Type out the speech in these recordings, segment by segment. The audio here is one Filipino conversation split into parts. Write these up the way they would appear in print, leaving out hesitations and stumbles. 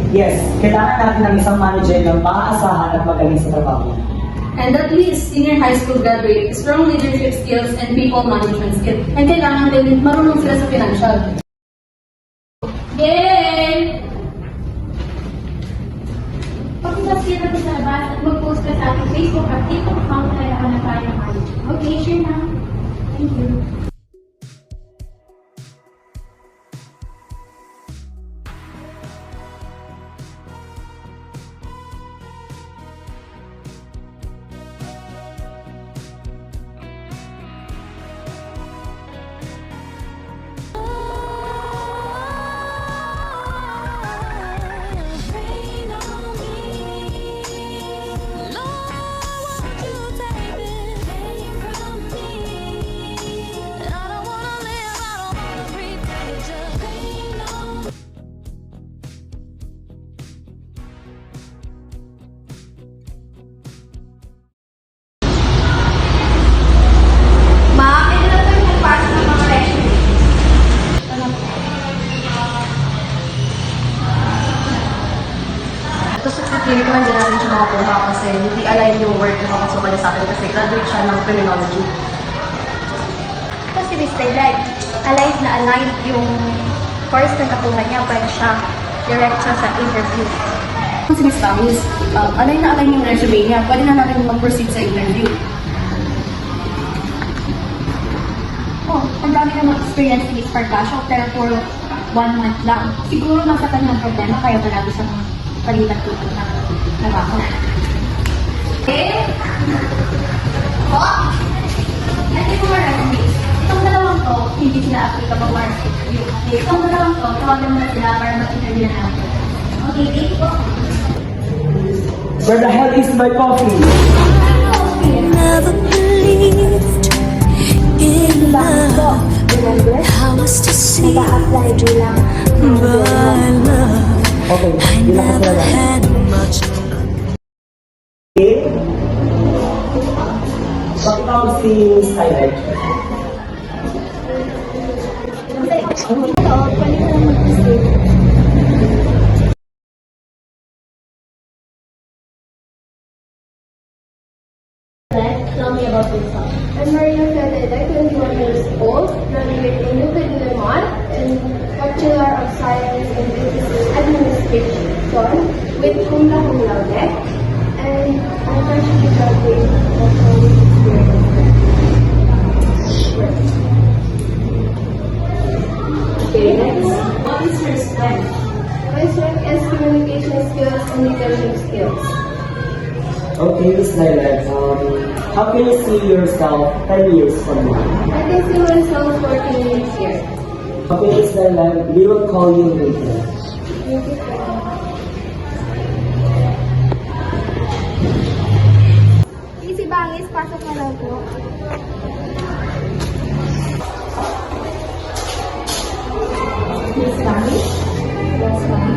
Yes, kailangan natin ng isang manager na maaasahan at magaling sa trabaho. And at least senior high school graduate, strong leadership skills and people management skills. And kailangan din marunong sila sa financial. Yay! Pag-usap sila natin sa labas at mag-post ka sa ating Facebook at TikTok account na kailangan na tayo ng. Okay, sure na. Thank you. Gusto sa clinic naman din natin siya makakuha kasi hindi align yung work na makasukan niya sa akin kasi graduate siya ng criminology. Kasi Mr. Light, aligned na aligned yung course na nakuha niya para siya direct siya sa interview. Si Miss Bamis, align na align yung resume niya. Pwede na natin mag-proceed sa interview. Oh, ang dami namang experience ni Miss Pargasio pero for 1 month lang. Siguro nasa kanyang problema kaya palagi siya palipat-lipat na trabaho. Eh? Oh! Ano yung mga resume? Itong dalawang to, hindi sila applicable para sa interview. Okay, itong dalawang to, tawagan mo na sila para mag-interview na natin. Okay, thank you. Where the hell is my coffee? Never believed in love. I was deceived by love. Okay, I relax never na lang. had much. Okay? Pakitawag si Miss Tyler. Tell me about yourself. I'm Maria Fededa, 21 years old, graduate in Newton Lemon and Bachelor of Science in Business Administration with cum laude, and I'm freshly graduated from college experience. Okay, next. What is your strength? My strength is communication skills and leadership skills. Okay, Miss Tyler, how can you see yourself 10 years from now? I can see myself working next year. Okay, Miss Tyler, we will call you later. Thank you, sir. Easy Bangis, pasok na lang po. Miss Bamis? Yes, ma'am.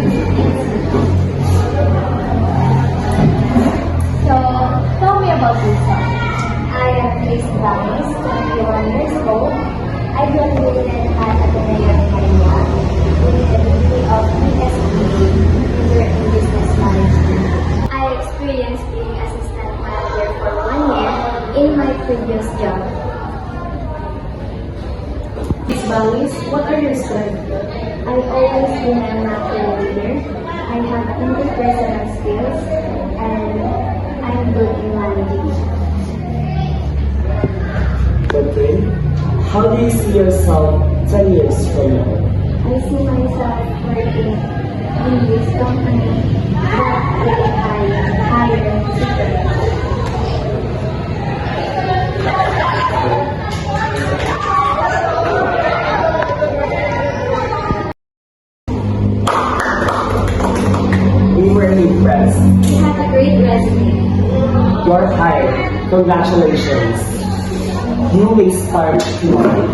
So, tell me about yourself. I am Miss Bangis, 21 years old. I graduated at Ateneo de Maria with the degree of BSc major in Business Management. I experienced being assistant manager for 1 year in my previous job. Miss Bamis, what are your strengths? I always been a natural leader. I have interpersonal skills and I'm good in managing. Okay. How do you see yourself 10 years from now? I see myself working in this company that will hire supervisors. We were impressed. He had a great resume. You're hired. Congratulations. You may start tomorrow.